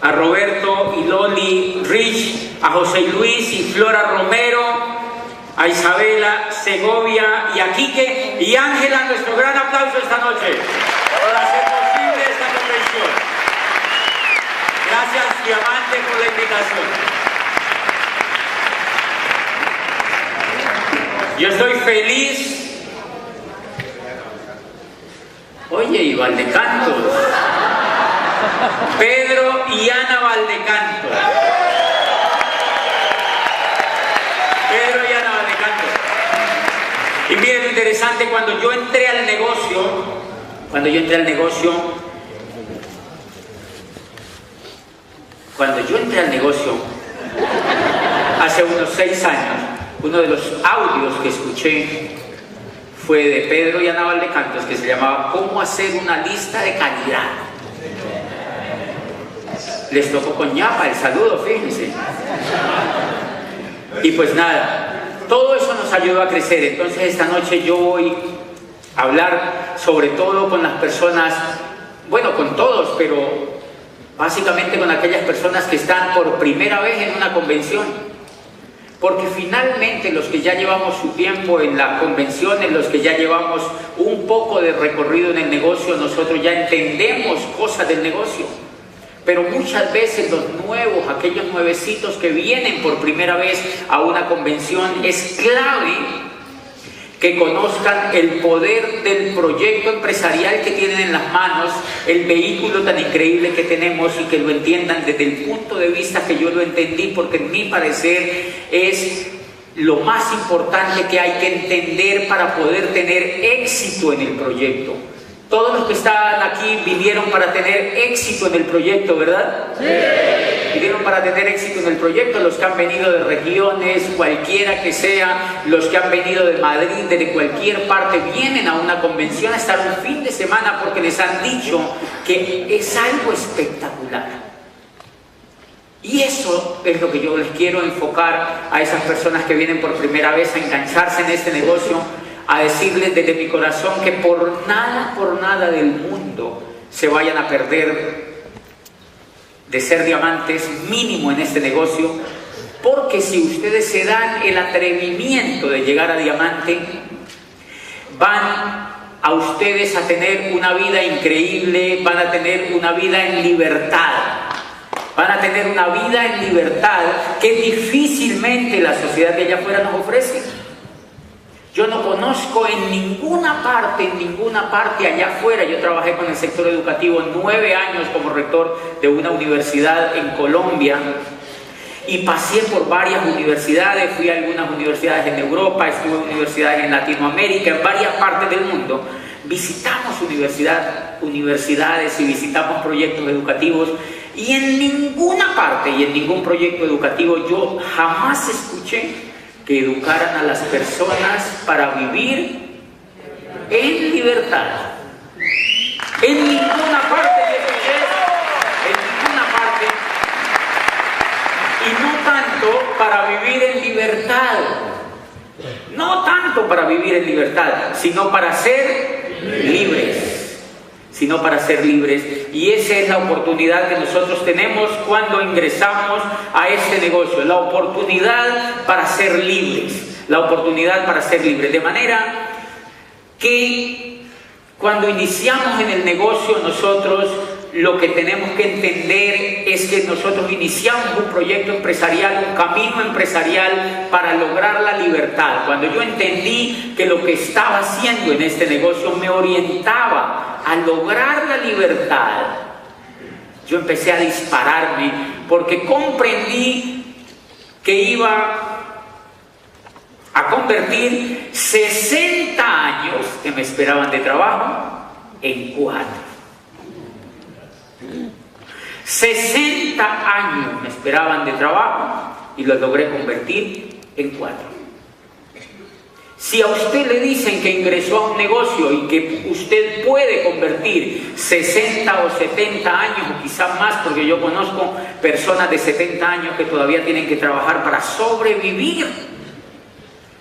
a Roberto y Loli Rich, a José Luis y Flora Romero, a Isabela Segovia y a Quique y Ángela, nuestro gran aplauso esta noche por hacer posible esta convención. Gracias, Diamante, por la invitación. Yo estoy feliz. Oye, y Valdecantos, Pedro y Ana Valdecantos. Pedro y Ana Valdecantos. Y miren lo interesante, cuando yo entré al negocio, hace unos 6 años, uno de los audios que escuché fue de Pedro y Ana Valdecantos, que se llamaba ¿Cómo hacer una lista de calidad? Les tocó con ñapa el saludo, fíjense. Y pues nada, todo eso nos ayudó a crecer. Entonces esta noche yo voy a hablar sobre todo con las personas, bueno, con todos, pero básicamente con aquellas personas que están por primera vez en una convención. Porque finalmente los que ya llevamos su tiempo en la convención, en los que ya llevamos un poco de recorrido en el negocio, nosotros ya entendemos cosas del negocio. Pero muchas veces los nuevos, aquellos nuevecitos que vienen por primera vez a una convención, es clave que conozcan el poder del proyecto empresarial que tienen en las manos, el vehículo tan increíble que tenemos, y que lo entiendan desde el punto de vista que yo lo entendí, porque en mi parecer es lo más importante que hay que entender para poder tener éxito en el proyecto. Todos los que están aquí vinieron para tener éxito en el proyecto, ¿verdad? Sí. Vinieron para tener éxito en el proyecto, los que han venido de regiones, cualquiera que sea, los que han venido de Madrid, de cualquier parte, vienen a una convención a estar un fin de semana porque les han dicho que es algo espectacular. Y eso es lo que yo les quiero enfocar a esas personas que vienen por primera vez a engancharse en este negocio, a decirles desde mi corazón que por nada del mundo se vayan a perder de ser diamantes mínimo en este negocio, porque si ustedes se dan el atrevimiento de llegar a diamante, van a ustedes a tener una vida increíble, van a tener una vida en libertad. Van a tener una vida en libertad que difícilmente la sociedad de allá afuera nos ofrece. Yo no conozco en ninguna parte allá afuera. Yo trabajé con el sector educativo 9 años como rector de una universidad en Colombia y pasé por varias universidades, fui a algunas universidades en Europa, estuve en universidades en Latinoamérica, en varias partes del mundo. Visitamos universidades y visitamos proyectos educativos y en ninguna parte y en ningún proyecto educativo yo jamás escuché que educaran a las personas para vivir en libertad. En ninguna parte yo escuché eso, en ninguna parte. Y no tanto para vivir en libertad, no tanto para vivir en libertad, sino para ser libres, sino para ser libres. Y esa es la oportunidad que nosotros tenemos cuando ingresamos a este negocio, la oportunidad para ser libres, la oportunidad para ser libres. De manera que cuando iniciamos en el negocio, nosotros lo que tenemos que entender es que nosotros iniciamos un proyecto empresarial, un camino empresarial para lograr la libertad. Cuando yo entendí que lo que estaba haciendo en este negocio me orientaba a lograr la libertad, yo empecé a dispararme porque comprendí que iba a convertir 60 años que me esperaban de trabajo en 4. 60 años me esperaban de trabajo y los logré convertir en 4. Si a usted le dicen que ingresó a un negocio y que usted puede convertir 60 o 70 años o quizás más, porque yo conozco personas de 70 años que todavía tienen que trabajar para sobrevivir.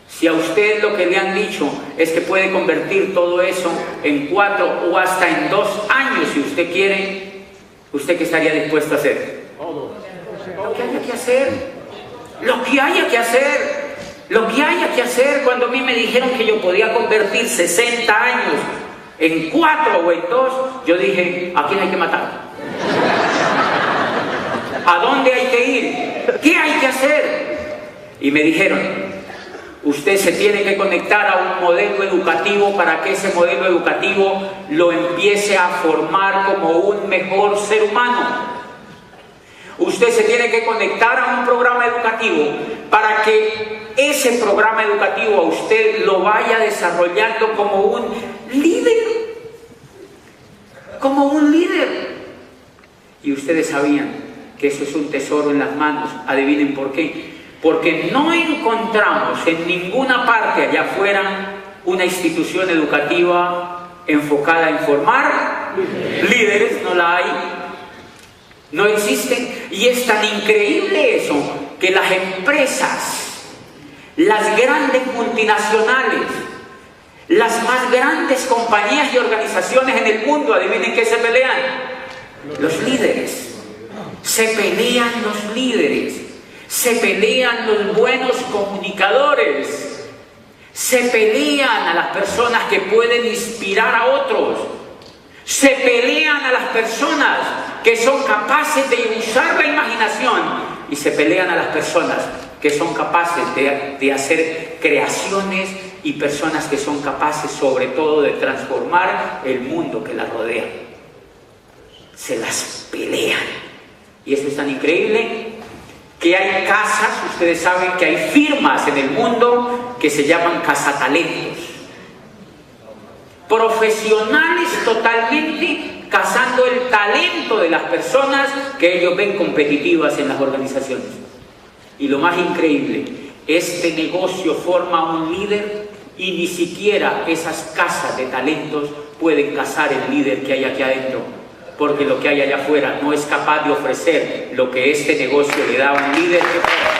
Si a usted lo que le han dicho es que puede convertir todo eso en 4 o hasta en 2 años, si usted quiere, ¿usted qué estaría dispuesto a hacer? Lo que haya que hacer. Lo que haya que hacer. Lo que haya que hacer. Cuando a mí me dijeron que yo podía convertir 60 años en 4 o en 2, yo dije, ¿a quién hay que matar? ¿A dónde hay que ir? ¿Qué hay que hacer? Y me dijeron, usted se tiene que conectar a un modelo educativo para que ese modelo educativo lo empiece a formar como un mejor ser humano. Usted se tiene que conectar a un programa educativo para que ese programa educativo a usted lo vaya desarrollando como un líder. Como un líder. Y ustedes sabían que eso es un tesoro en las manos. Adivinen por qué. Porque no encontramos en ninguna parte allá afuera una institución educativa enfocada en formar líderes, no la hay, no existen. Y es tan increíble eso que las empresas, las grandes multinacionales, las más grandes compañías y organizaciones en el mundo, adivinen qué se pelean, los líderes. Se pelean los líderes. Se pelean los buenos comunicadores, se pelean a las personas que pueden inspirar a otros, se pelean a las personas que son capaces de usar la imaginación y se pelean a las personas que son capaces de hacer creaciones y personas que son capaces sobre todo de transformar el mundo que las rodea. Se las pelean y eso es tan increíble que hay casas, ustedes saben que hay firmas en el mundo que se llaman cazatalentos. Profesionales totalmente cazando el talento de las personas que ellos ven competitivas en las organizaciones. Y lo más increíble, este negocio forma un líder y ni siquiera esas casas de talentos pueden cazar el líder que hay aquí adentro. Porque lo que hay allá afuera no es capaz de ofrecer lo que este negocio le da a un líder que pueda.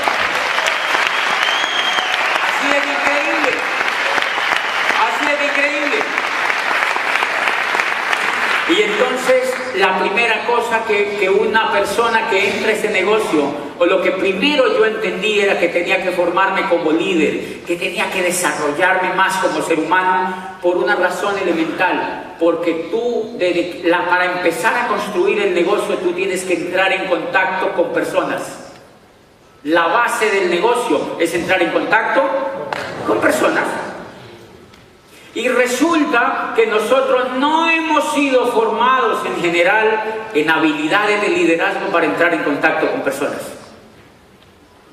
Así es increíble. Así es increíble. Y entonces la primera cosa que una persona que entra a este negocio, o lo que primero yo entendí era que tenía que formarme como líder, que tenía que desarrollarme más como ser humano por una razón elemental. Porque tú, para empezar a construir el negocio, tú tienes que entrar en contacto con personas. La base del negocio es entrar en contacto con personas. Y resulta que nosotros no hemos sido formados en general en habilidades de liderazgo para entrar en contacto con personas.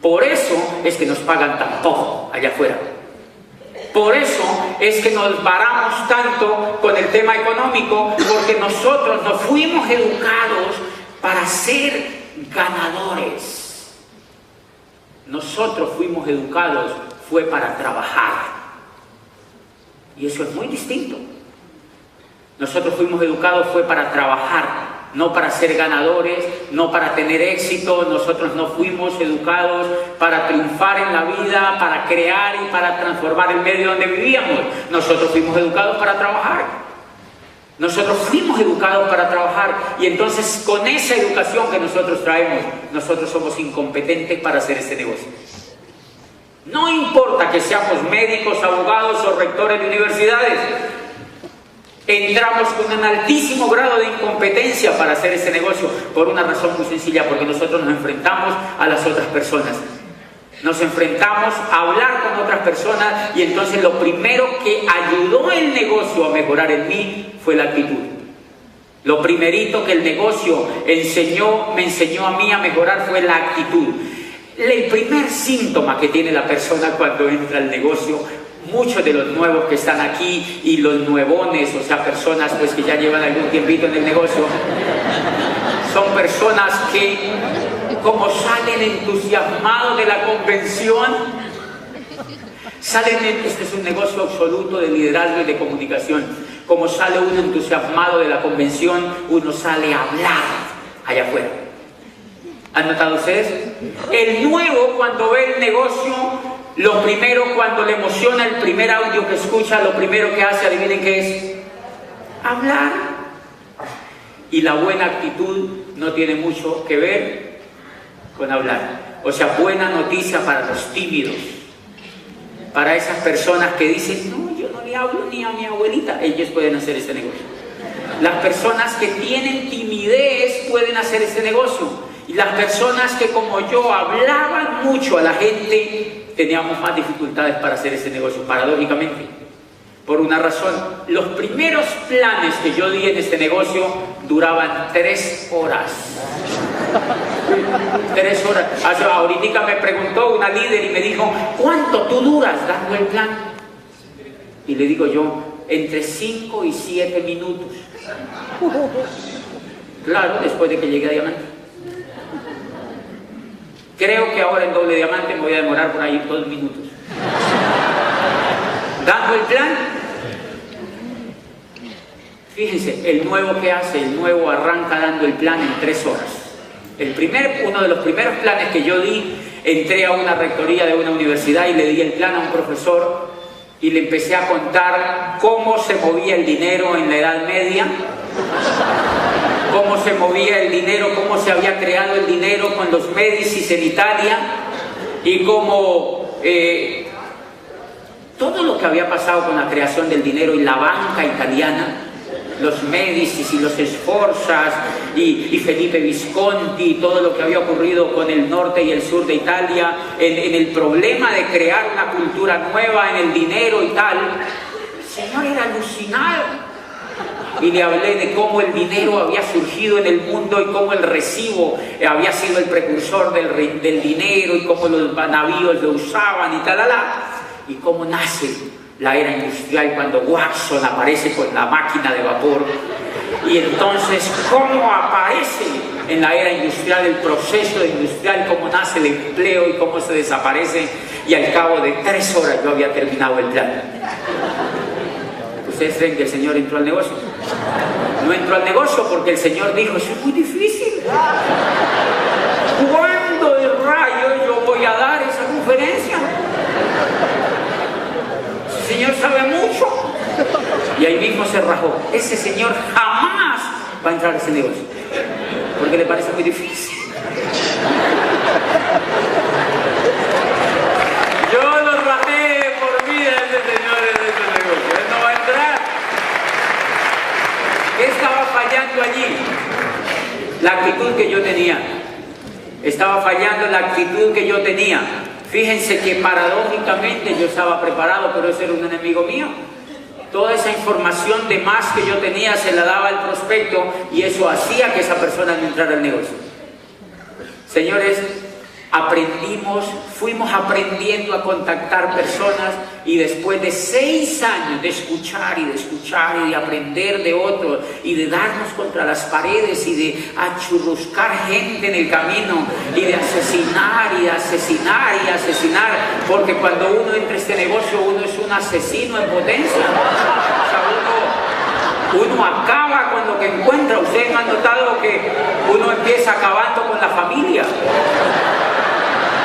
Por eso es que nos pagan tan poco allá afuera. Por eso es que nos varamos tanto con el tema económico, porque nosotros nos fuimos educados para ser ganadores. Nosotros fuimos educados fue para trabajar. Y eso es muy distinto. Nosotros fuimos educados fue para trabajar, no para ser ganadores, no para tener éxito. Nosotros no fuimos educados para triunfar en la vida, para crear y para transformar el medio donde vivíamos. Nosotros fuimos educados para trabajar. Nosotros fuimos educados para trabajar. Y entonces, con esa educación que nosotros traemos, nosotros somos incompetentes para hacer este negocio. No importa que seamos médicos, abogados o rectores de universidades, entramos con un altísimo grado de incompetencia para hacer este negocio, por una razón muy sencilla, porque nosotros nos enfrentamos a las otras personas. Nos enfrentamos a hablar con otras personas, y entonces lo primero que ayudó el negocio a mejorar en mí fue la actitud. Lo primerito que el negocio me enseñó a mí a mejorar fue la actitud. El primer síntoma que tiene la persona cuando entra al negocio, muchos de los nuevos que están aquí y los nuevones, o sea, personas pues que ya llevan algún tiempito en el negocio, son personas que, como salen entusiasmados de la convención, este es un negocio absoluto de liderazgo y de comunicación. Como sale uno entusiasmado de la convención, uno sale a hablar allá afuera. ¿Han notado ustedes? El nuevo, cuando ve el negocio, lo primero, cuando le emociona el primer audio que escucha, lo primero que hace, adivinen qué es: hablar. Y la buena actitud no tiene mucho que ver con hablar. O sea, buena noticia para los tímidos, para esas personas que dicen: no, yo no le hablo ni a mi abuelita. Ellos pueden hacer este negocio. Las personas que tienen timidez pueden hacer este negocio. Y las personas que, como yo, hablaban mucho a la gente, teníamos más dificultades para hacer ese negocio, paradójicamente. Por una razón: los primeros planes que yo di en este negocio duraban 3 horas. 3 horas. Ahorita me preguntó una líder y me dijo: ¿cuánto tú duras dando el plan? Y le digo yo: entre 5 y 7 minutos. Claro, después de que llegué a Diamante. Creo que ahora en Doble Diamante me voy a demorar por ahí 2 minutos. Dando el plan. Fíjense, el nuevo que hace, el nuevo arranca dando el plan en 3 horas. Uno de los primeros planes que yo di, entré a una rectoría de una universidad y le di el plan a un profesor y le empecé a contar cómo se movía el dinero en la Edad Media, cómo se movía el dinero, cómo se había creado el dinero con los Médicis en Italia, y cómo todo lo que había pasado con la creación del dinero y la banca italiana, los Médicis y los Sforzas y Felipe Visconti, y todo lo que había ocurrido con el norte y el sur de Italia, en el problema de crear una cultura nueva en el dinero y tal. El señor era alucinado. Y le hablé de cómo el dinero había surgido en el mundo y cómo el recibo había sido el precursor del dinero, y cómo los navíos lo usaban y talala, y cómo nace la era industrial cuando Watson aparece con la máquina de vapor, y entonces cómo aparece en la era industrial el proceso industrial, cómo nace el empleo y cómo se desaparece, y al cabo de 3 horas yo había terminado el plan. ¿Ustedes creen que el Señor entró al negocio? No entró al negocio porque el Señor dijo: eso es muy difícil. ¿Cuándo de rayos yo voy a dar esa conferencia? Ese Señor sabe mucho. Y ahí mismo se rajó. Ese Señor jamás va a entrar a ese negocio porque le parece muy difícil. Yo lo rajé por vida a ese Señor en ese negocio. Él no va a entrar. ¿Qué estaba fallando allí? La actitud que yo tenía. Estaba fallando la actitud que yo tenía. Fíjense que paradójicamente yo estaba preparado, pero ese era un enemigo mío. toda esa información de más que yo tenía se la daba al prospecto y eso hacía que esa persona no entrara al negocio. Señores, fuimos aprendiendo a contactar personas y después de 6 años de escuchar y de aprender de otros y de darnos contra las paredes y de achurruscar gente en el camino y de asesinar y asesinar y asesinar, porque cuando uno entra a este negocio uno es un asesino en potencia. O sea, uno acaba con lo que encuentra. Ustedes han notado que uno empieza acabando con la familia.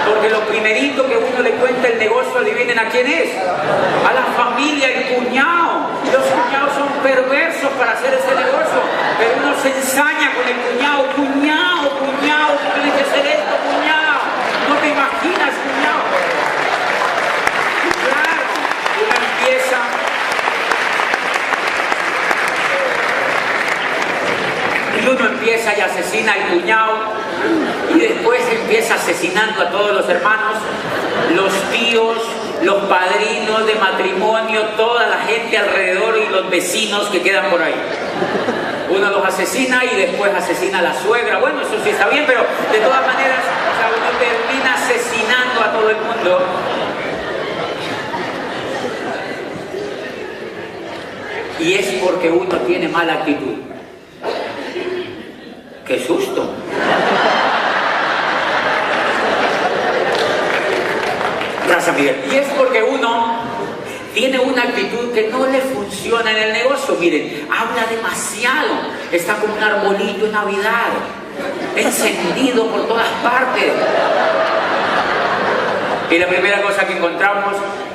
Porque lo primerito que uno le cuenta el negocio, adivinen a quién es. A la familia, el cuñado. Los cuñados son perversos para hacer ese negocio. Pero uno se ensaña con el cuñado. Cuñado, tú tienes que hacer esto, cuñado. No te imaginas, cuñado. Y claro, uno empieza. Y uno empieza y asesina al cuñado. Y después empieza asesinando a todos los hermanos, los tíos, los padrinos de matrimonio, toda la gente alrededor y los vecinos que quedan por ahí. Uno los asesina y después asesina a la suegra. Bueno, eso sí está bien, pero de todas maneras, o sea, uno termina asesinando a todo el mundo. Y es porque uno tiene mala actitud. ¡Qué susto! Gracias, Miguel. Y es porque uno tiene una actitud que no le funciona en el negocio. Miren, habla demasiado. Está como un arbolito en Navidad, encendido por todas partes. Y la primera cosa que encontramos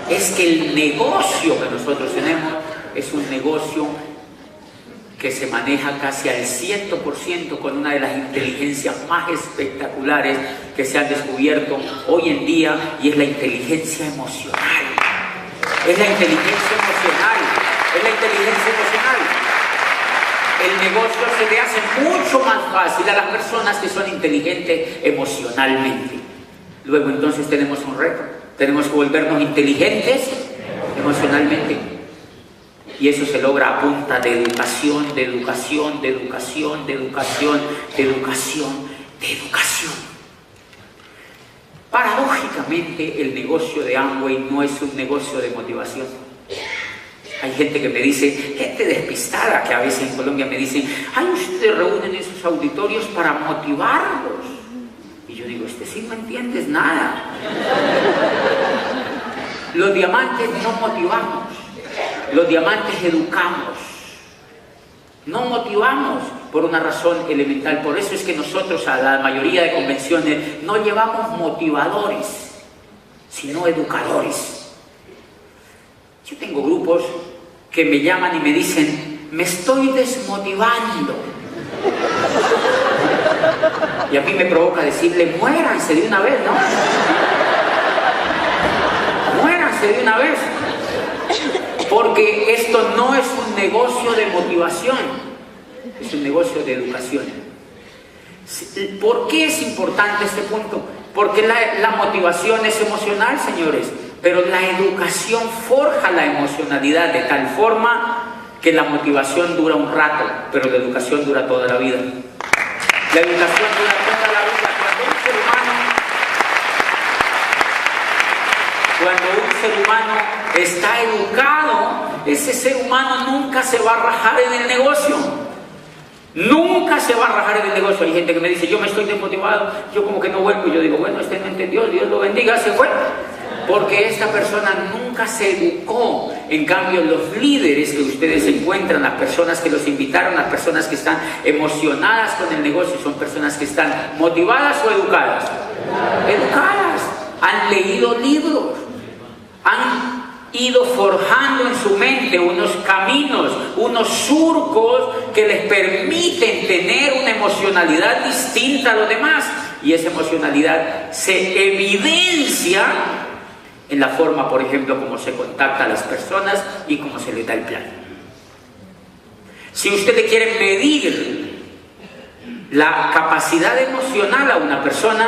es que el negocio que nosotros tenemos es un negocio que se maneja casi al 100% con una de las inteligencias más espectaculares que se han descubierto hoy en día, y es la inteligencia emocional. Es la inteligencia emocional. Es la inteligencia emocional. El negocio se le hace mucho más fácil a las personas que son inteligentes emocionalmente. Luego entonces tenemos un reto. Tenemos que volvernos inteligentes emocionalmente. Y eso se logra a punta de educación, de educación, de educación, de educación, de educación, de educación. Paradójicamente, el negocio de Amway no es un negocio de motivación. Hay gente que me dice, gente despistada que a veces en Colombia me dicen, ay, ustedes reúnen esos auditorios para motivarlos. Y yo digo, sí no entiendes nada. Los diamantes no motivamos. Los diamantes educamos, no motivamos por una razón elemental. Por eso es que nosotros a la mayoría de convenciones no llevamos motivadores, sino educadores. Yo tengo grupos que me llaman y me dicen, me estoy desmotivando. Y a mí me provoca decirle, muéranse de una vez, ¿no? Muéranse de una vez. Porque esto no es un negocio de motivación, es un negocio de educación. ¿Por qué es importante este punto? Porque la motivación es emocional, señores, pero la educación forja la emocionalidad de tal forma que la motivación dura un rato, pero la educación dura toda la vida. La educación dura toda la vida. Cuando un ser humano está educado, ese ser humano nunca se va a rajar en el negocio. Nunca se va a rajar en el negocio. Hay gente que me dice, yo me estoy desmotivado, yo como que no vuelvo. Y yo digo, bueno, este no entendió, Dios lo bendiga, se fue. Porque esta persona nunca se educó. En cambio, los líderes que ustedes encuentran, las personas que los invitaron, las personas que están emocionadas con el negocio, son personas que están motivadas o educadas. Educadas. Han leído libros. Han ido forjando en su mente unos caminos, unos surcos que les permiten tener una emocionalidad distinta a los demás. Y esa emocionalidad se evidencia en la forma, por ejemplo, como se contacta a las personas y cómo se les da el plan. Si usted le quiere medir la capacidad emocional a una persona,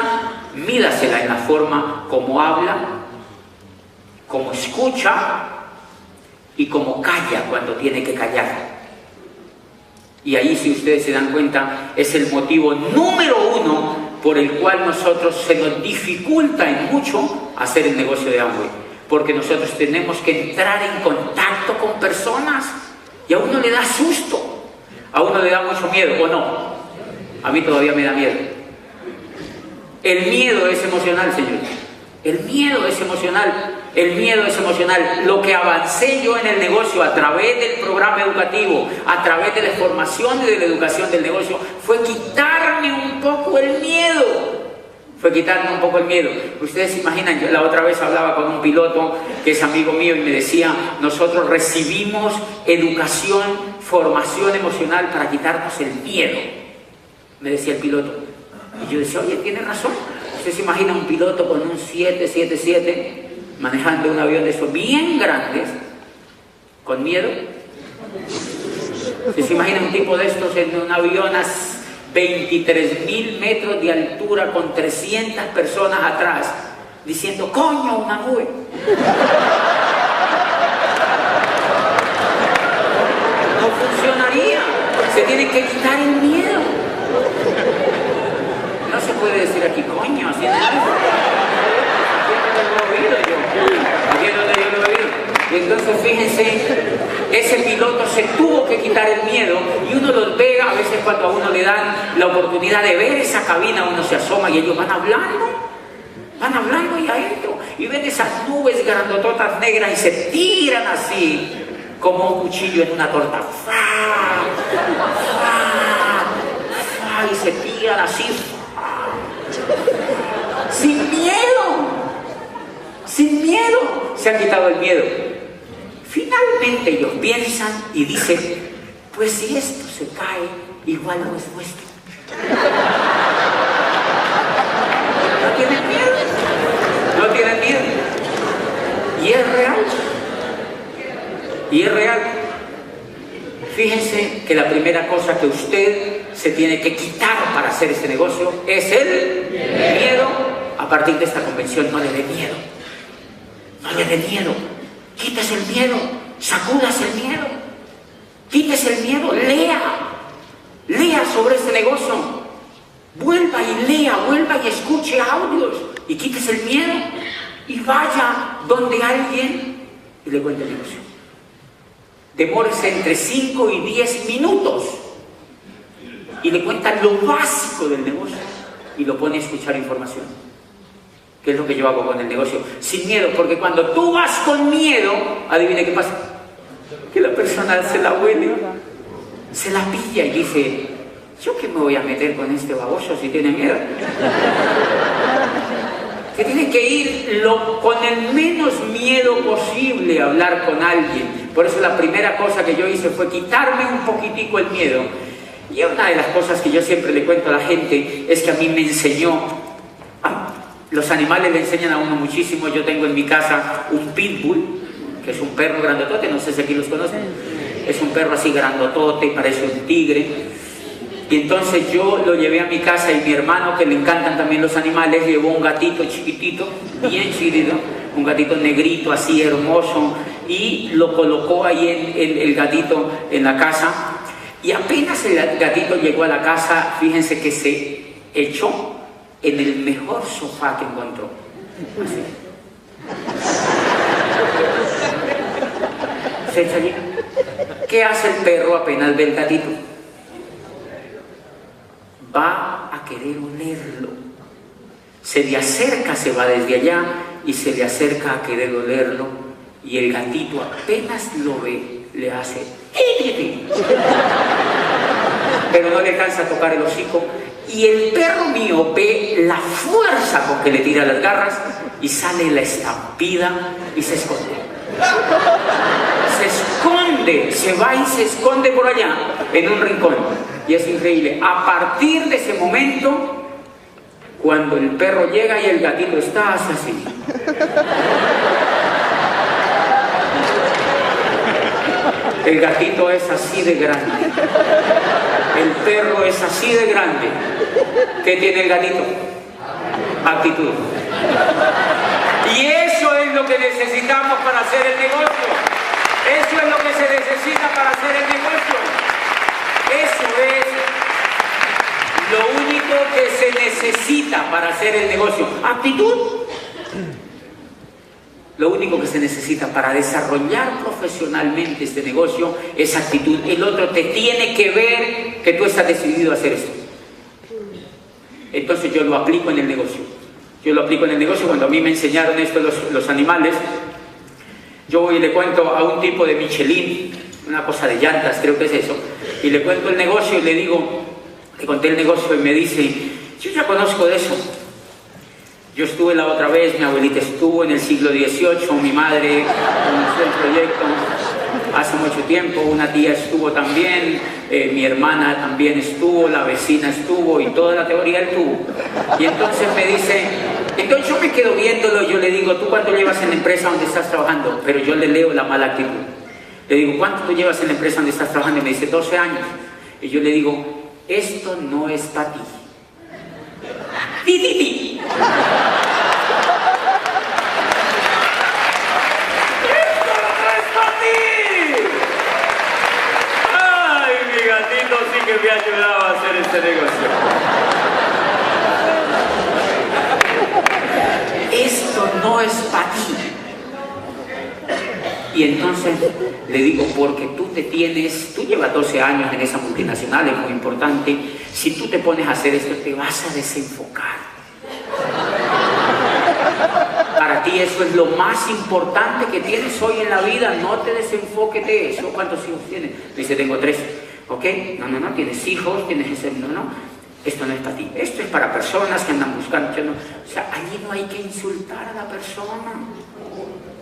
mídasela en la forma como habla, como escucha y como calla cuando tiene que callar. Y ahí, si ustedes se dan cuenta, es el motivo número uno por el cual nosotros se nos dificulta en mucho hacer el negocio de Amway. Porque nosotros tenemos que entrar en contacto con personas y a uno le da susto, a uno le da mucho miedo, ¿o no? A mí todavía me da miedo. El miedo es emocional, señores. El miedo es emocional. El miedo es emocional. Lo que avancé yo en el negocio a través del programa educativo, a través de la formación y de la educación del negocio, fue quitarme un poco el miedo. Fue quitarme un poco el miedo. Ustedes se imaginan, yo la otra vez hablaba con un piloto que es amigo mío y me decía, nosotros recibimos educación, formación emocional para quitarnos el miedo. Me decía el piloto. Y yo decía, oye, tiene razón. ¿Usted se imagina un piloto con un 777 manejando un avión de esos bien grandes, con miedo? ¿Usted se imagina un tipo de estos en un avión a 23.000 metros de altura con 300 personas atrás, diciendo, coño, una nube? No funcionaría. Se tiene que quitar el miedo. No se puede decir aquí, coño, así no es. Aquí es donde yo lo he oído. Y entonces fíjense, ese piloto se tuvo que quitar el miedo y uno los ve, a veces cuando a uno le dan la oportunidad de ver esa cabina, uno se asoma y ellos van hablando y adentro, y ven esas nubes grandototas negras y se tiran así, como un cuchillo en una torta. Y se tiran así. Sin miedo, se han quitado el miedo. Finalmente ellos piensan y dicen, pues si esto se cae, igual no es nuestro. No tienen miedo. Y es real. Fíjense que la primera cosa que usted se tiene que quitar para hacer este negocio es el miedo. A partir de esta convención, no le dé miedo. No le dé miedo. Quítese el miedo. Sacúdase el miedo. Quítese el miedo. Lea sobre este negocio. Vuelva y lea, vuelva y escuche audios. Y quítese el miedo. Y vaya donde alguien y le cuente el negocio. Demórese entre 5 y 10 minutos y le cuenta lo básico del negocio y lo pone a escuchar información. ¿Qué es lo que yo hago con el negocio? Sin miedo, porque cuando tú vas con miedo, adivine qué pasa. Que la persona se la huele, se la pilla y dice, ¿yo qué me voy a meter con este baboso si tiene miedo? Que tiene que ir con el menos miedo posible a hablar con alguien. Por eso la primera cosa que yo hice fue quitarme un poquitico el miedo. Y una de las cosas que yo siempre le cuento a la gente es que a mí me enseñó, los animales le enseñan a uno muchísimo. Yo tengo en mi casa un pitbull, que es un perro grandotote, no sé si aquí los conocen. Es un perro así grandotote, parece un tigre. Y entonces yo lo llevé a mi casa y mi hermano, que le encantan también los animales, llevó un gatito chiquitito, bien chiquitito, un gatito negrito así hermoso, y lo colocó ahí el gatito en la casa. Y apenas el gatito llegó a la casa, fíjense que se echó en el mejor sofá que encontró. Así. Se echa allí. ¿Qué hace el perro apenas ve el gatito? Va a querer olerlo. Se le acerca, se va desde allá y se le acerca a querer olerlo, y el gatito apenas lo ve, le hace pero no le alcanza a tocar el hocico, y el perro mío ve la fuerza con que le tira las garras y sale la estampida y se esconde. Se va y se esconde por allá en un rincón. Y es increíble. A partir de ese momento, cuando el perro llega y el gatito está así, el gatito es así de grande, el perro es así de grande. ¿Qué tiene el gatito? Actitud. Y eso es lo que necesitamos para hacer el negocio. Eso es lo que se necesita para hacer el negocio. Eso es lo único que se necesita para hacer el negocio. Actitud. Lo único que se necesita para desarrollar profesionalmente este negocio es actitud. El otro te tiene que ver que tú estás decidido a hacer esto. Entonces yo lo aplico en el negocio. Yo lo aplico en el negocio. Cuando a mí me enseñaron esto los animales, yo voy y le cuento a un tipo de Michelin, una cosa de llantas, creo que es eso, y le cuento el negocio y le digo, le conté el negocio y me dice, yo ya conozco de eso. Yo estuve la otra vez, mi abuelita estuvo en el siglo XVIII, mi madre conoció el proyecto hace mucho tiempo, una tía estuvo también, mi hermana también estuvo, la vecina estuvo y toda la teoría él tuvo. Y entonces me dice, entonces yo me quedo viéndolo y yo le digo, ¿tú cuánto llevas en la empresa donde estás trabajando? Pero yo le leo la mala actitud. Le digo, ¿cuánto tú llevas en la empresa donde estás trabajando? Y me dice, 12 años. Y yo le digo, esto no es para ti. ¡Ti, ti, ti! ¡Esto no es para ti! ¡Ay, mi gatito sí que me ha ayudado a hacer este negocio! Esto no es para ti. Y entonces le digo, porque tú llevas 12 años en esa multinacional, es muy importante, si tú te pones a hacer esto, te vas a desenfocar. Para ti eso es lo más importante que tienes hoy en la vida, no te desenfoques de eso. ¿Cuántos hijos tienes? Me dice, tengo 3. ¿Ok? No, tienes hijos, tienes ese... No. Esto no es para ti, esto es para personas que andan buscando. O sea, allí no hay que insultar a la persona.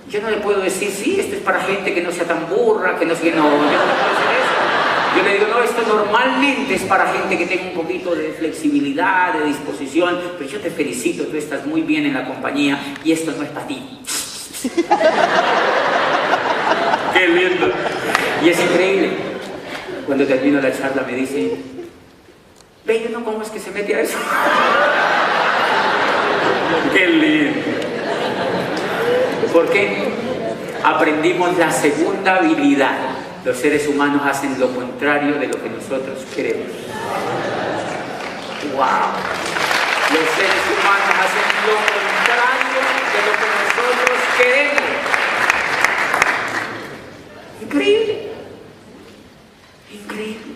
Yo no le puedo decir, sí, esto es para gente que no sea tan burra, que no sea... No, yo no le puedo decir eso. Yo le digo, no, esto normalmente es para gente que tenga un poquito de flexibilidad, de disposición, pero yo te felicito, tú estás muy bien en la compañía y esto no es para ti. ¡Qué lindo! Y es increíble. Cuando termino la charla me dice, ve, ¿no? ¿Cómo es que se mete a eso? ¡Qué lindo! ¿Por qué? Aprendimos la segunda habilidad. Los seres humanos hacen lo contrario de lo que nosotros queremos. ¡Wow! Los seres humanos hacen lo contrario de lo que nosotros queremos. Increíble. Increíble.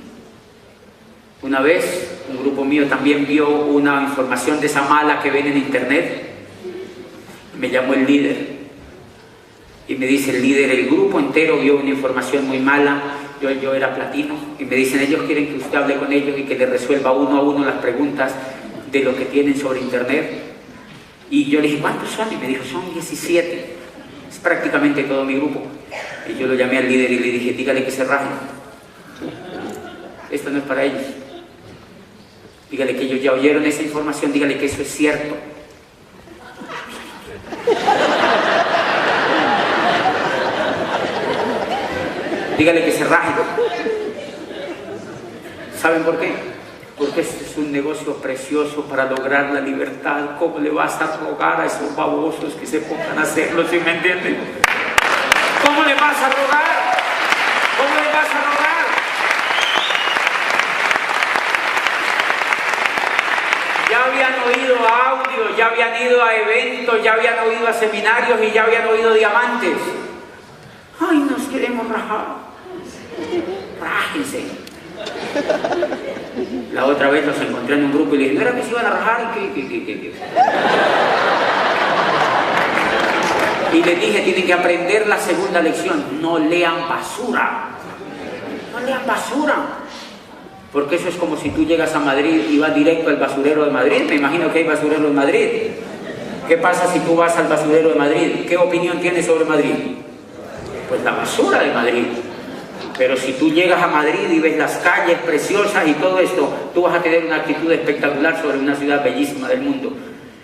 Una vez, un grupo mío también vio una información de esa mala que ven en internet. Me llamó el líder. Y me dice el líder, el grupo entero vio una información muy mala, yo era platino, y me dicen, ellos quieren que usted hable con ellos y que le resuelva uno a uno las preguntas de lo que tienen sobre internet. Y yo le dije, ¿cuántos son? Y me dijo, son 17, es prácticamente todo mi grupo. Y yo lo llamé al líder y le dije, dígale que se rajen, esto no es para ellos. Dígale que ellos ya oyeron esa información, dígale que eso es cierto. Dígale que se rajen. ¿Saben por qué? Porque este es un negocio precioso para lograr la libertad. ¿Cómo le vas a rogar a esos babosos que se pongan a hacerlo, si me entienden? ¿Cómo le vas a rogar? ¿Cómo le vas a rogar? Ya habían oído audios, ya habían ido a eventos, ya habían oído a seminarios y ya habían oído diamantes. ¡Ay, nos queremos rajar! ¡Rájense! La otra vez los encontré en un grupo y le dije, ¿no era que se iban a rajar? ¿Qué? Y les dije, tienen que aprender la segunda lección. No lean basura. No lean basura. Porque eso es como si tú llegas a Madrid y vas directo al basurero de Madrid. Me imagino que hay basurero en Madrid. ¿Qué pasa si tú vas al basurero de Madrid? ¿Qué opinión tienes sobre Madrid? Pues la basura de Madrid. Pero si tú llegas a Madrid y ves las calles preciosas y todo esto, tú vas a tener una actitud espectacular sobre una ciudad bellísima del mundo.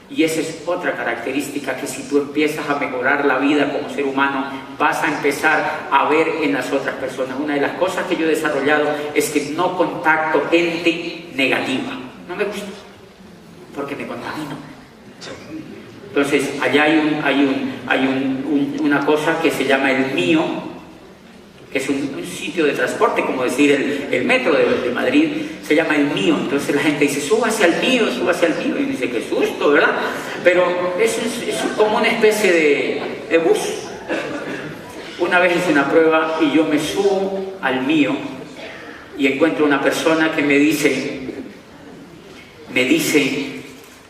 Y esa es otra característica que si tú empiezas a mejorar la vida como ser humano, vas a empezar a ver en las otras personas. Una de las cosas que yo he desarrollado es que no contacto gente negativa. No me gusta, porque me contamino. Entonces, allá hay una cosa que se llama el mío que es un sitio de transporte, como decir el metro de Madrid, se llama El Mío. Entonces la gente dice, súbase al mío, y dice, qué susto, ¿verdad? Pero es como una especie de bus. Una vez hice una prueba y yo me subo al mío y encuentro una persona que me dice,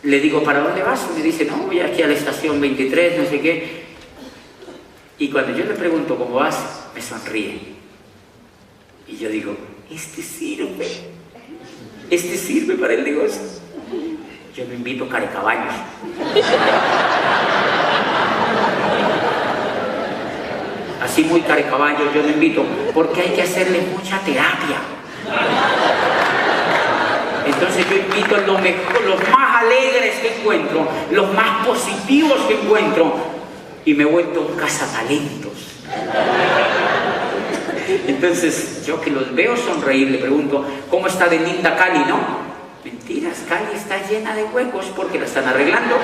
le digo, ¿para dónde vas? Y me dice, no, voy aquí a la estación 23, no sé qué. Y cuando yo le pregunto cómo vas, me sonríe. Y yo digo, este sirve para el negocio. Yo lo invito a Carecaballos. Así muy Carecaballos, yo lo invito, porque hay que hacerle mucha terapia. Entonces yo invito a los más alegres que encuentro, los más positivos que encuentro, y me he vuelto un cazatalentos. Entonces yo que los veo sonreír, le pregunto, ¿cómo está de linda Cali, no? Mentiras, Cali está llena de huecos porque la están arreglando.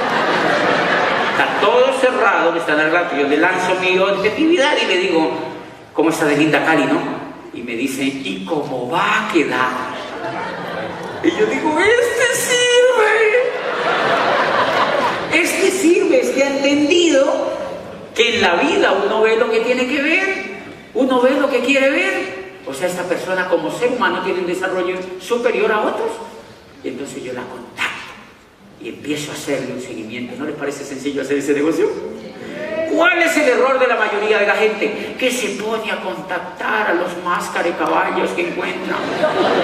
Está todo cerrado, le están arreglando. Yo le lanzo mi objetividad y le digo, ¿cómo está de linda Cali, no? Y me dice, ¿y cómo va a quedar? Y yo digo, este sirve, es que ha entendido que en la vida uno ve lo que tiene que ver, uno ve lo que quiere ver. O sea, esta persona como ser humano tiene un desarrollo superior a otros. Y entonces yo la contacto y empiezo a hacerle un seguimiento. ¿No les parece sencillo hacer ese negocio? ¿Cuál es el error de la mayoría de la gente? Que se pone a contactar a los más carecaballos que encuentran,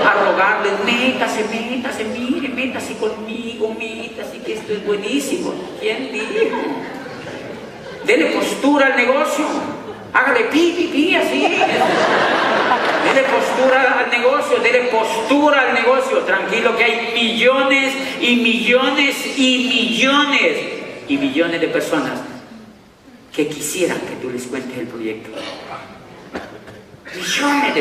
a rogarles, métase, mire, métase conmigo, métase, que esto es buenísimo. ¿Quién dijo? Dele postura al negocio, hágale pi, así. Dele postura al negocio, tranquilo que hay millones de personas que quisieran que tú les cuentes el proyecto. Millones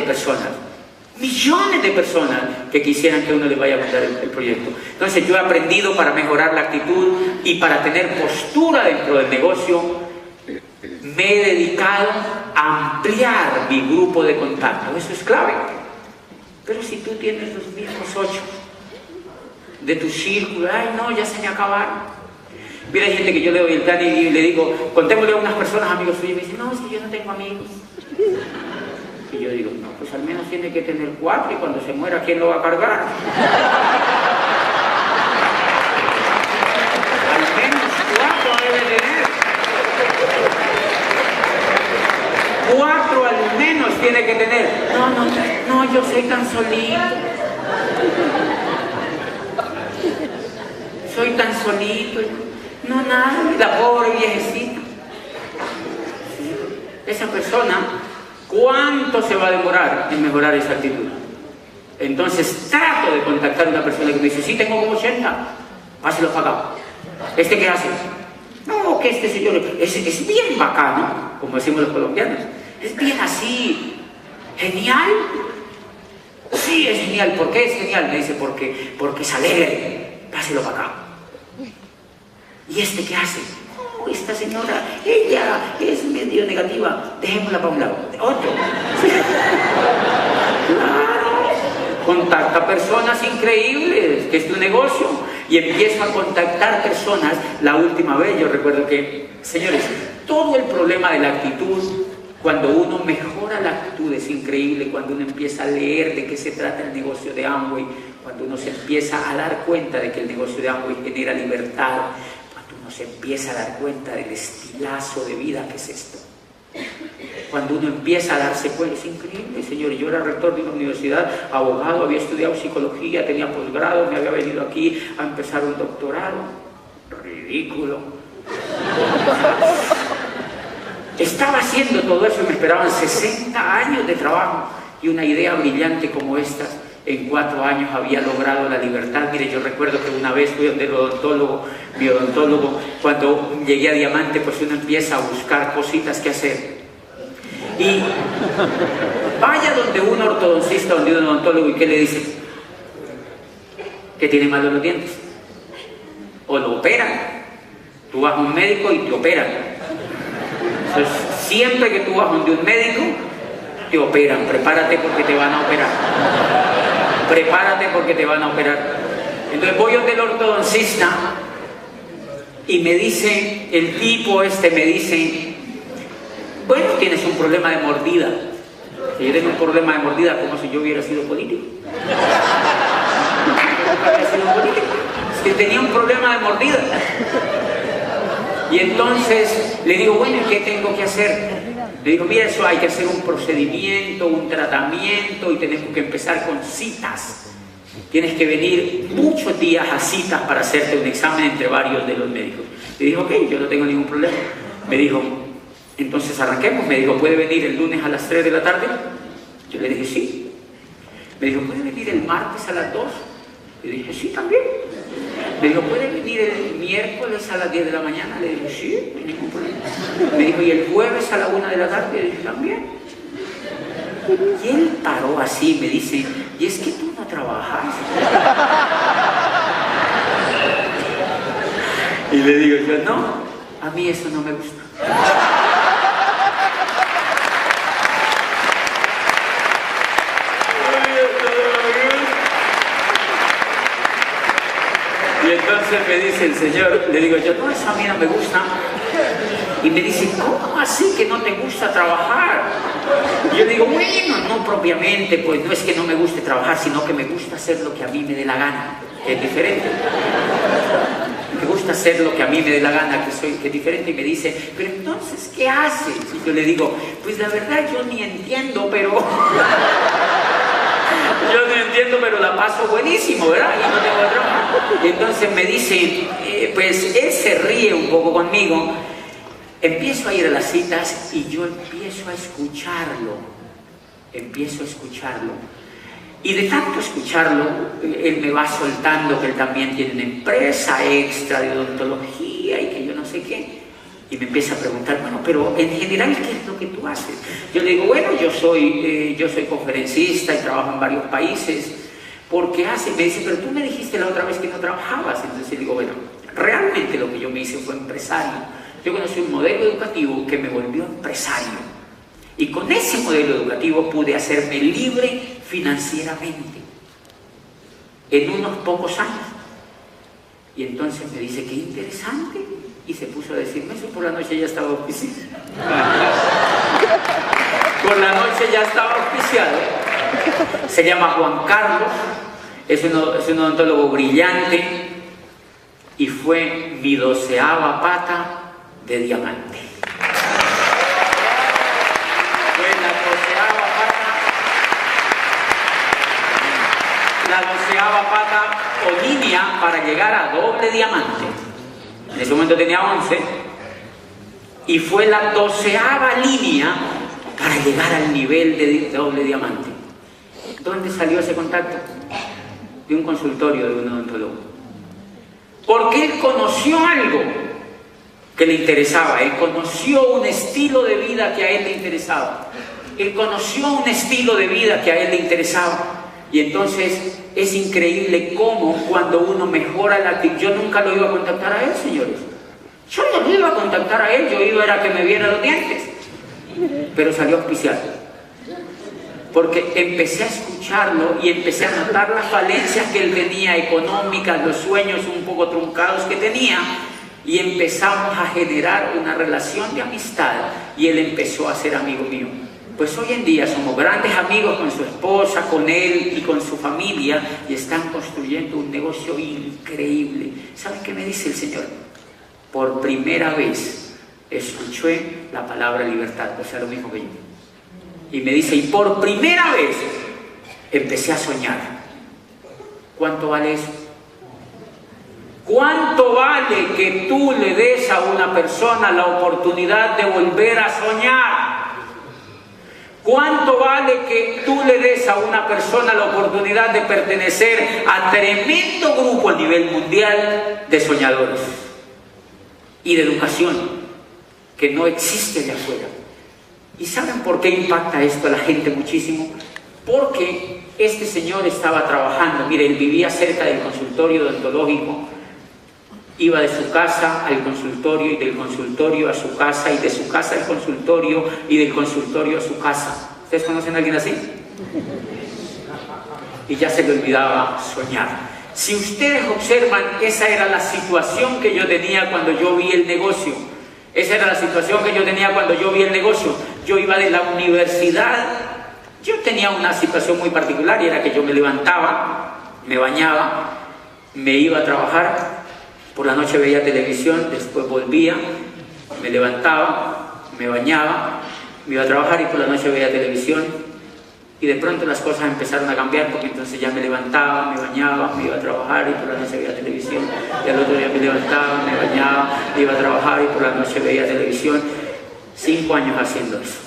de personas que quisieran que uno les vaya a contar el proyecto. Entonces yo he aprendido, para mejorar la actitud y para tener postura dentro del negocio, me he dedicado a ampliar mi grupo de contacto. Eso es clave. Pero si tú tienes los mismos 8 de tu círculo, ay no, ya se me acabaron. Mira, hay gente que yo le doy el plan y le digo, contémosle a unas personas, amigos suyos, y me dicen, no, si yo no tengo amigos. Y yo digo, no, pues al menos tiene que tener 4 y cuando se muera, ¿quién lo va a cargar? Al menos 4 debe tener. 4 al menos tiene que tener. No, yo soy tan solito. Soy tan solito. No, nada, la pobre viejecita. Esa persona, ¿cuánto se va a demorar en mejorar esa actitud? Entonces trato de contactar a una persona que me dice, sí, tengo como 80, páselo pagado. ¿Este qué hace? No, que este señor es bien bacano, como decimos los colombianos. Es bien así, genial. Sí, es genial. ¿Por qué es genial? Me dice, porque es alegre. Páselo para acá. ¿Y este qué hace? Oh, esta señora, ella es medio negativa. Dejémosla para un lado. Otro. Claro. Contacta personas increíbles, que es tu negocio. Y empiezo a contactar personas. La última vez yo recuerdo que, señores, todo el problema de la actitud, cuando uno mejora la actitud, es increíble. Cuando uno empieza a leer de qué se trata el negocio de Amway, cuando uno se empieza a dar cuenta de que el negocio de Amway genera libertad, cuando uno se empieza a dar cuenta del estilazo de vida que es esto, cuando uno empieza a darse cuenta, es increíble, señores. Yo era rector de una universidad, abogado, había estudiado psicología, tenía posgrado, me había venido aquí a empezar un doctorado. Ridículo. Estaba haciendo todo eso y me esperaban 60 años de trabajo, y una idea brillante como esta en 4 años había logrado la libertad. Mire, yo recuerdo que una vez fui donde el odontólogo, mi odontólogo, cuando llegué a Diamante, pues uno empieza a buscar cositas que hacer. Y vaya donde un ortodoncista, donde un odontólogo, ¿y qué le dice? Que tiene mal los dientes. O lo operan. Tú vas a un médico y te operan. Entonces, siempre que tú vas donde un médico, te operan, prepárate porque te van a operar. Prepárate porque te van a operar. Entonces voy donde el ortodoncista y me dice, el tipo me dice, bueno, tienes un problema de mordida. Si yo tengo un problema de mordida, como si yo hubiera sido político. Es que tenía un problema de mordida. Y entonces le digo, bueno, ¿y qué tengo que hacer? Le digo, mira, eso hay que hacer un procedimiento, un tratamiento y tenemos que empezar con citas. Tienes que venir muchos días a citas para hacerte un examen entre varios de los médicos. Le dije, ok, yo no tengo ningún problema. Me dijo, entonces arranquemos. Me dijo, ¿puede venir el lunes a las 3 de la tarde? Yo le dije, sí. Me dijo, ¿puede venir el martes a las 2? Le dije, sí, también. Me dijo, ¿puede venir el miércoles a las 10 de la mañana? Le dije, sí, no hay ningún problema. Me dijo, ¿y el jueves a la 1 de la tarde? Le dije, también. Y él paró así y me dice, ¿y es que tú no trabajas? Y le digo yo, no, a mí eso no me gusta. Y entonces me dice el Señor, le digo yo, no, eso a mí no me gusta. Y me dice, ¿cómo así que no te gusta trabajar? Y yo digo, bueno, no propiamente, pues no es que no me guste trabajar, sino que me gusta hacer lo que a mí me dé la gana, que es diferente. Me gusta hacer lo que a mí me dé la gana, que es diferente. Y me dice, pero entonces, ¿qué haces? Y yo le digo, pues la verdad yo ni entiendo, pero... yo no entiendo, pero la paso buenísimo, ¿verdad? Y no tengo drama. Y entonces me dice, pues él se ríe un poco conmigo. Empiezo a ir a las citas y yo empiezo a escucharlo. Y de tanto escucharlo, él me va soltando que él también tiene una empresa extra de odontología y que yo no sé qué. Y me empieza a preguntar, bueno, pero en general, ¿qué es lo que tú haces? Yo le digo, bueno, yo soy conferencista y trabajo en varios países. ¿Por qué haces? Me dice, pero tú me dijiste la otra vez que no trabajabas. Entonces le digo, bueno, realmente lo que yo me hice fue empresario. Yo conocí un modelo educativo que me volvió empresario. Y con ese modelo educativo pude hacerme libre financieramente en unos pocos años. Y entonces me dice, qué interesante. Y se puso a decirme eso. Por la noche ya estaba auspiciado. Por la noche ya estaba auspiciado. Se llama Juan Carlos. Es un odontólogo brillante. Y fue mi 12ª pata de diamante. Fue la 12ª pata o línea para llegar a doble diamante. En ese momento tenía 11 y fue la 12ª línea para llegar al nivel de doble diamante. ¿Dónde salió ese contacto? De un consultorio de un odontólogo. Porque él conoció algo que le interesaba, él conoció un estilo de vida que a él le interesaba, él conoció un estilo de vida que a él le interesaba. Y entonces es increíble cómo cuando uno mejora la actitud. Yo nunca lo iba a contactar a él, señores. Yo no lo iba a contactar a él, yo iba a que me viera los dientes. Pero salió auspiciado. Porque empecé a escucharlo y empecé a notar las falencias que él tenía económicas, los sueños un poco truncados que tenía. Y empezamos a generar una relación de amistad y él empezó a ser amigo mío. Pues hoy en día somos grandes amigos con su esposa, con él y con su familia y están construyendo un negocio increíble. ¿Saben qué me dice el Señor? Por primera vez escuché la palabra libertad, o sea, lo mismo que yo. Y me dice, y por primera vez empecé a soñar. ¿Cuánto vale eso? ¿Cuánto vale que tú le des a una persona la oportunidad de volver a soñar? ¿Cuánto vale que tú le des a una persona la oportunidad de pertenecer a tremendo grupo a nivel mundial de soñadores y de educación que no existe allá afuera? ¿Y saben por qué impacta esto a la gente muchísimo? Porque este señor estaba trabajando, mire, él vivía cerca del consultorio odontológico, iba de su casa al consultorio y del consultorio a su casa y de su casa al consultorio y del consultorio a su casa. ¿Ustedes conocen a alguien así? Y ya se le olvidaba soñar. Si ustedes observan, esa era la situación que yo tenía cuando yo vi el negocio. Esa era la situación que yo tenía cuando yo vi el negocio. Yo iba de la universidad. Yo tenía una situación muy particular y era que yo me levantaba, me bañaba, me iba a trabajar, por la noche veía televisión, después volvía, me levantaba, me bañaba, me iba a trabajar y por la noche veía televisión. Y de pronto las cosas empezaron a cambiar porque entonces ya me levantaba, me bañaba, me iba a trabajar y por la noche veía televisión. Y al otro día me levantaba, me bañaba, me iba a trabajar y por la noche veía televisión. 5 años haciendo eso.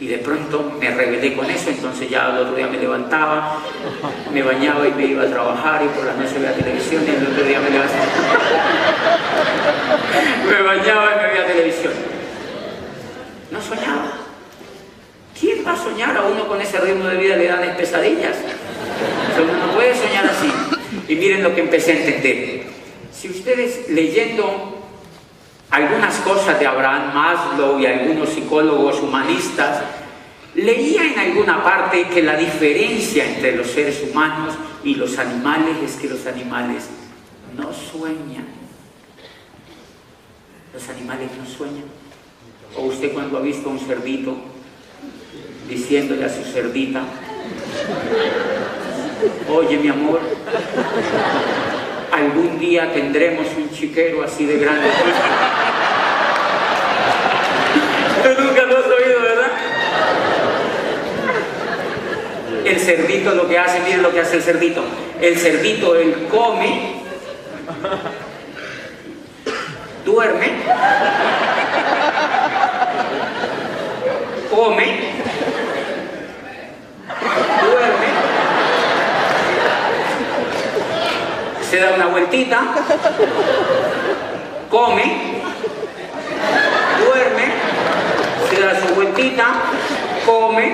Y de pronto me rebelé con eso, entonces ya al otro día me levantaba, me bañaba y me iba a trabajar y por la noche veía televisión y al otro día me levantaba. Me bañaba y me veía televisión. No soñaba. ¿Quién va a soñar? A uno con ese ritmo de vida le dan pesadillas. O sea, uno no puede soñar así. Y miren lo que empecé a entender. Si ustedes leyendo algunas cosas de Abraham Maslow y algunos psicólogos humanistas, leía en alguna parte que la diferencia entre los seres humanos y los animales es que los animales no sueñan. Los animales no sueñan. O usted cuando ha visto a un cerdito diciéndole a su cerdita: oye mi amor, algún día tendremos un chiquero así de grande. Tú nunca lo has oído, ¿verdad? El cerdito lo que hace, miren lo que hace el cerdito. El cerdito, él come, duerme, come, duerme, se da una vueltita, come, duerme, se da su vueltita, come,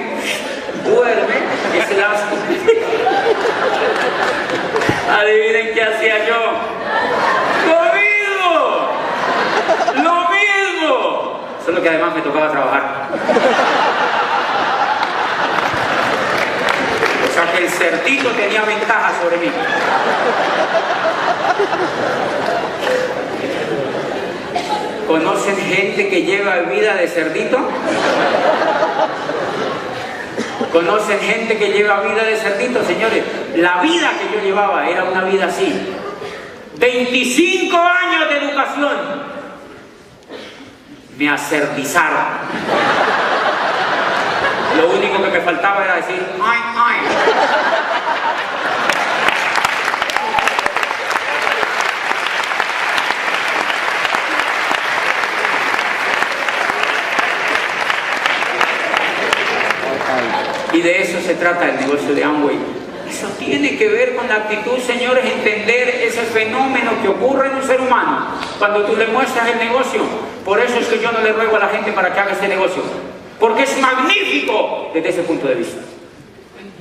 duerme y se da su vueltita. Adivinen qué hacía yo. ¡Lo mismo! Solo que además me tocaba trabajar. O sea que el cerdito tenía ventaja sobre mí. ¿Conocen gente que lleva vida de cerdito? ¿Conocen gente que lleva vida de cerdito, señores? La vida que yo llevaba era una vida así. 25 años de educación. Me acertizaron. Lo único que me faltaba era decir ¡ay, ay! Y de eso se trata el negocio de Amway. Eso tiene que ver con la actitud, señores, entender ese fenómeno que ocurre en un ser humano cuando tú le muestras el negocio. Por eso es que yo no le ruego a la gente para que haga este negocio, porque es magnífico desde ese punto de vista.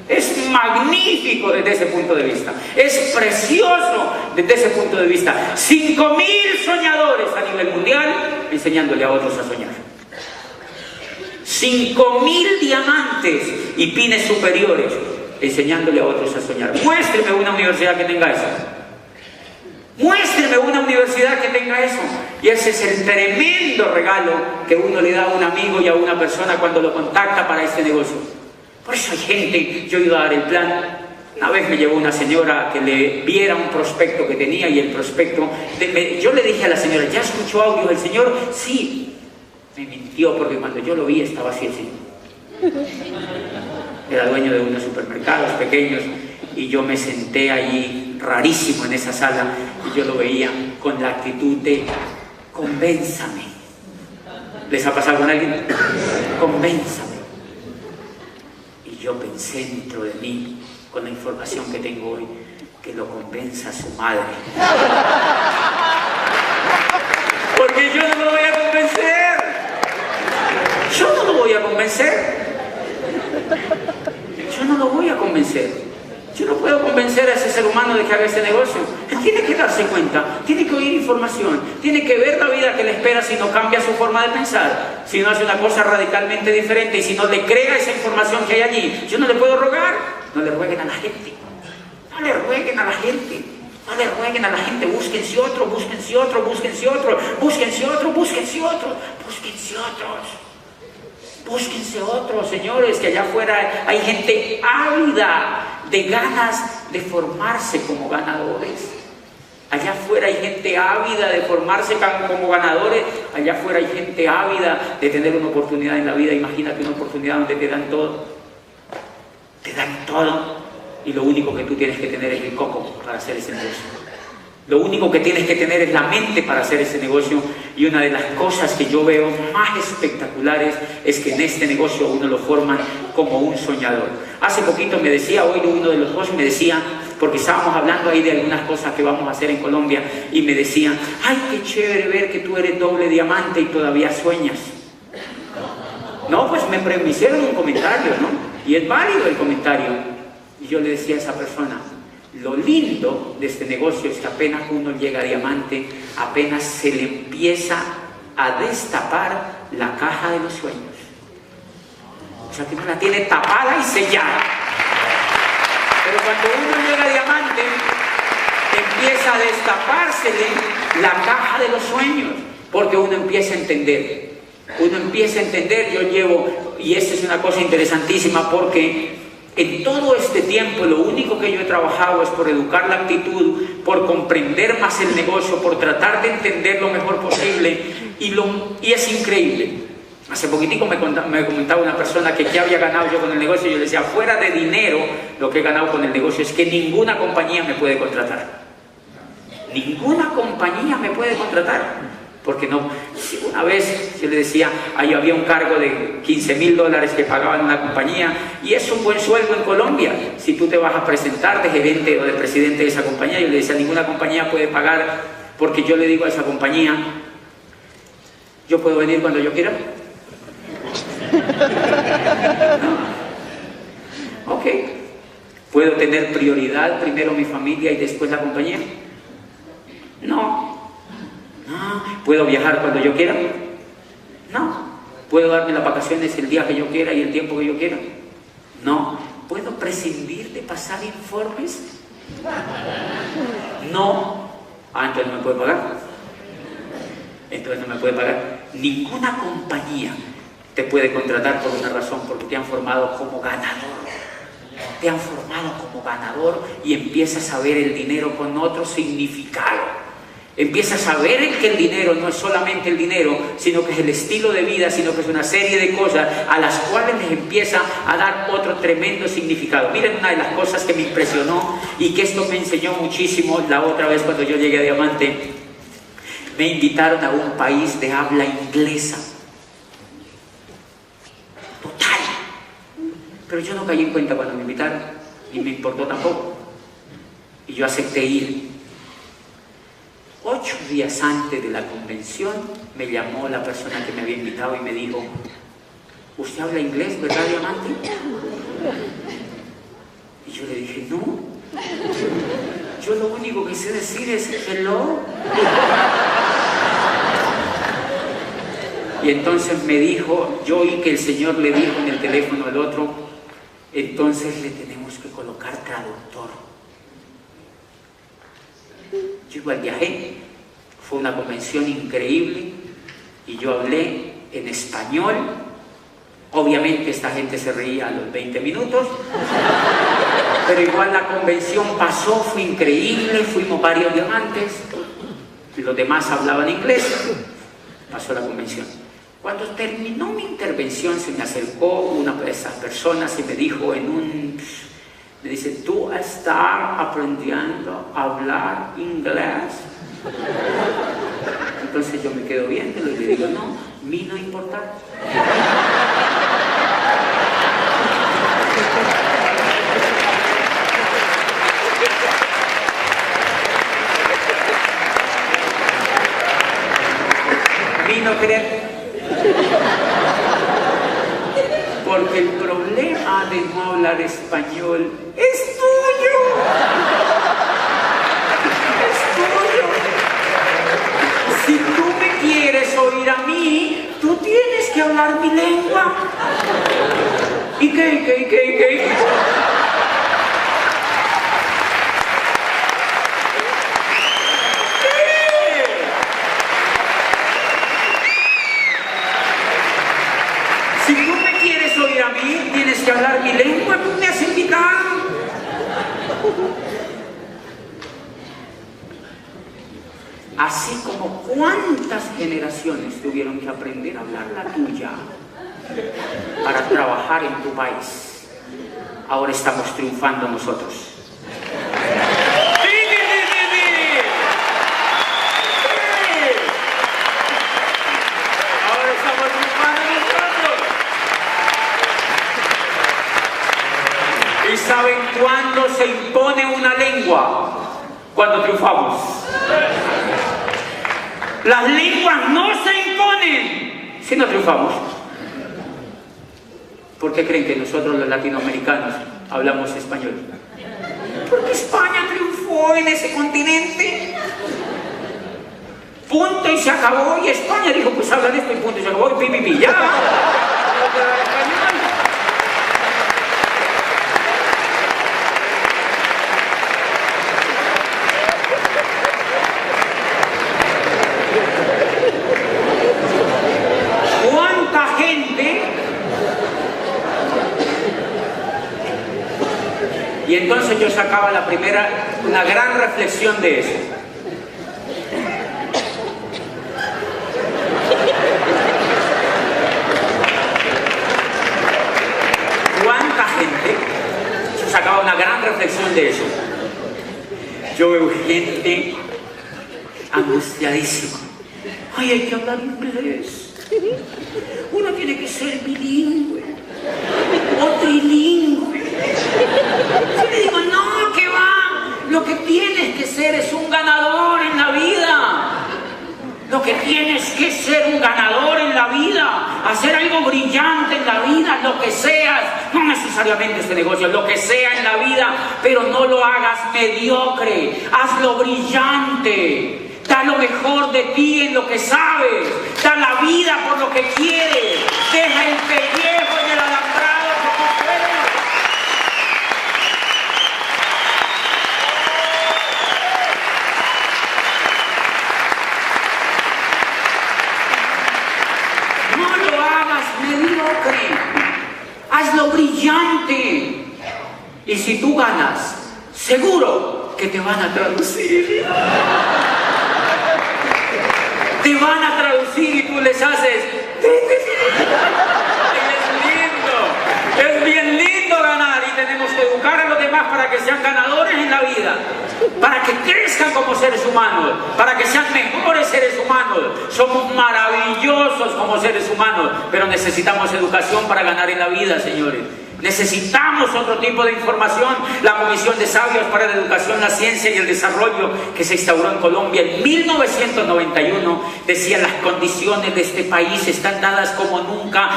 Es magnífico desde ese punto de vista. Es precioso desde ese punto de vista. 5.000 soñadores a nivel mundial enseñándole a otros a soñar. 5.000 diamantes y pines superiores enseñándole a otros a soñar. Muéstreme una universidad que tenga eso. Muéstreme una universidad que tenga eso. Y ese es el tremendo regalo que uno le da a un amigo y a una persona cuando lo contacta para este negocio. Por eso hay gente, yo iba a dar el plan. Una vez me llevó una señora que le viera un prospecto que tenía y el prospecto, yo le dije a la señora: ¿ya escuchó audio del señor? Sí. Me mintió porque cuando yo lo vi estaba así. Era dueño de unos supermercados pequeños y yo me senté allí rarísimo en esa sala y yo lo veía con la actitud de convénzame. ¿Les ha pasado con alguien? Convénzame. Y yo pensé dentro de mí, con la información que tengo hoy, que lo convenza a su madre. Porque yo no lo voy a convencer. Yo no lo voy a convencer. Yo no lo voy a convencer. Yo no puedo convencer a ese ser humano de que haga ese negocio. Él tiene que darse cuenta, tiene que oír información, tiene que ver la vida que le espera si no cambia su forma de pensar, si no hace una cosa radicalmente diferente y si no le crea esa información que hay allí. Yo no le puedo rogar, no le rueguen a la gente, no le rueguen a la gente, no le rueguen a la gente, búsquense otro, búsquense otro, búsquense otro, búsquense otro, búsquense otro, búsquense otros. Búsquense otros, señores, que allá afuera hay gente ávida de ganas de formarse como ganadores. Allá afuera hay gente ávida de formarse como ganadores. Allá afuera hay gente ávida de tener una oportunidad en la vida. Imagínate una oportunidad donde te dan todo. Te dan todo. Y lo único que tú tienes que tener es el coco para hacer ese negocio. Lo único que tienes que tener es la mente para hacer ese negocio. Y una de las cosas que yo veo más espectaculares es que en este negocio uno lo forman como un soñador. Hace poquito me decía, hoy uno de los dos me decía, porque estábamos hablando ahí de algunas cosas que vamos a hacer en Colombia, y me decía, ay, qué chévere ver que tú eres doble diamante y todavía sueñas. No, pues me hicieron un comentario, ¿no? Y es válido el comentario. Y yo le decía a esa persona, lo lindo de este negocio es que apenas uno llega a diamante, apenas se le empieza a destapar la caja de los sueños. O sea que uno la tiene tapada y sellada. Pero cuando uno llega a diamante, empieza a destapársele la caja de los sueños, porque uno empieza a entender. Uno empieza a entender, yo llevo, y esta es una cosa interesantísima, porque en todo este tiempo lo único que yo he trabajado es por educar la actitud, por comprender más el negocio, por tratar de entender lo mejor posible, y es increíble. Hace poquitico me comentaba una persona que qué había ganado yo con el negocio, y yo le decía, fuera de dinero, lo que he ganado con el negocio es que ninguna compañía me puede contratar. Ninguna compañía me puede contratar. Porque no, si una vez yo le decía, ahí había un cargo de $15,000 que pagaban una compañía, y es un buen sueldo en Colombia. Si tú te vas a presentar de gerente o de presidente de esa compañía, yo le decía, ninguna compañía puede pagar, porque yo le digo a esa compañía, ¿yo puedo venir cuando yo quiera? No. Ok. ¿Puedo tener prioridad, primero mi familia y después la compañía? No. ¿Puedo viajar cuando yo quiera? No. ¿Puedo darme las vacaciones el día que yo quiera y el tiempo que yo quiera? No. ¿Puedo prescindir de pasar informes? No. Entonces no me puede pagar. Entonces no me puede pagar. Ninguna compañía te puede contratar por una razón, porque te han formado como ganador. Te han formado como ganador y empiezas a ver el dinero con otro significado. Empiezas a ver que el dinero no es solamente el dinero, sino que es el estilo de vida, sino que es una serie de cosas a las cuales les empieza a dar otro tremendo significado. Miren una de las cosas que me impresionó y que esto me enseñó muchísimo la otra vez cuando yo llegué a Diamante. Me invitaron a un país de habla inglesa. Total. Pero yo no caí en cuenta cuando me invitaron, ni me importó tampoco. Y yo acepté ir. 8 días antes de la convención me llamó la persona que me había invitado y me dijo, ¿usted habla inglés, verdad, Diamante? Y yo le dije, no, yo lo único que sé decir es hello. Y entonces me dijo, yo oí que el Señor le dijo en el teléfono al otro, entonces le tenemos que colocar traductor. Yo igual viajé, fue una convención increíble y yo hablé en español. Obviamente esta gente se reía a los 20 minutos, pero igual la convención pasó, fue increíble, fuimos varios diamantes, los demás hablaban inglés, pasó la convención. Cuando terminó mi intervención se me acercó una de esas personas y me dijo me dice, ¿tú estás aprendiendo a hablar inglés? Entonces yo me quedo viéndolo y le digo, no, a mí no importa. A mí no creer. Porque el problema de no hablar español es tuyo. Es hablar mi lengua. ¿Y qué? Si tú me quieres oír a mí, tienes que hablar mi lengua. Tú me has invitado. Así como cuántas generaciones tuvieron que aprender a hablar la tuya para trabajar en tu país. Ahora estamos triunfando nosotros. ¡Sí! Ahora estamos triunfando nosotros. ¿Y saben cuándo se impone una lengua? Cuando triunfamos. Las lenguas no se imponen si no triunfamos. ¿Por qué creen que nosotros los latinoamericanos hablamos español? Porque España triunfó en ese continente. Punto y se acabó. Y España dijo, pues hablan esto y punto y se acabó. Y pi, ya. Y entonces yo sacaba una gran reflexión de eso. ¿Cuánta gente? Yo sacaba una gran reflexión de eso. Yo veo gente angustiadísima. Ay, hay que hablar inglés. Uno tiene que ser bilingüe o trilingüe. Yo le digo, no, que va. Lo que tienes que ser es un ganador en la vida. Lo que tienes que ser un ganador en la vida. Hacer algo brillante en la vida, lo que seas. No necesariamente este negocio, lo que sea en la vida. Pero no lo hagas mediocre. Hazlo brillante. Da lo mejor de ti en lo que sabes. Da la vida por lo que quieres. Deja el pellejo en el alambrado como puedes. No lo hagas mediocre. Hazlo brillante. Y si tú ganas, seguro que te van a traducir. Te van a traducir y tú les haces. Es bien lindo ganar y tenemos que educar a los demás para que sean ganadores en la vida, para que crezcan como seres humanos, para que sean mejores seres humanos. Somos maravillosos como seres humanos, pero necesitamos educación para ganar en la vida, señores. Necesitamos otro tipo de información. La Comisión de Sabios para la Educación, la Ciencia y el Desarrollo, que se instauró en Colombia en 1991, decía: las condiciones de este país están dadas como nunca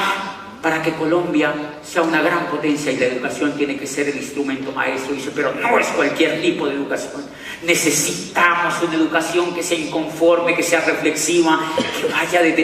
para que Colombia sea una gran potencia, y la educación tiene que ser el instrumento maestro. Dice, pero no es cualquier tipo de educación. Necesitamos una educación que sea inconforme, que sea reflexiva, que vaya desde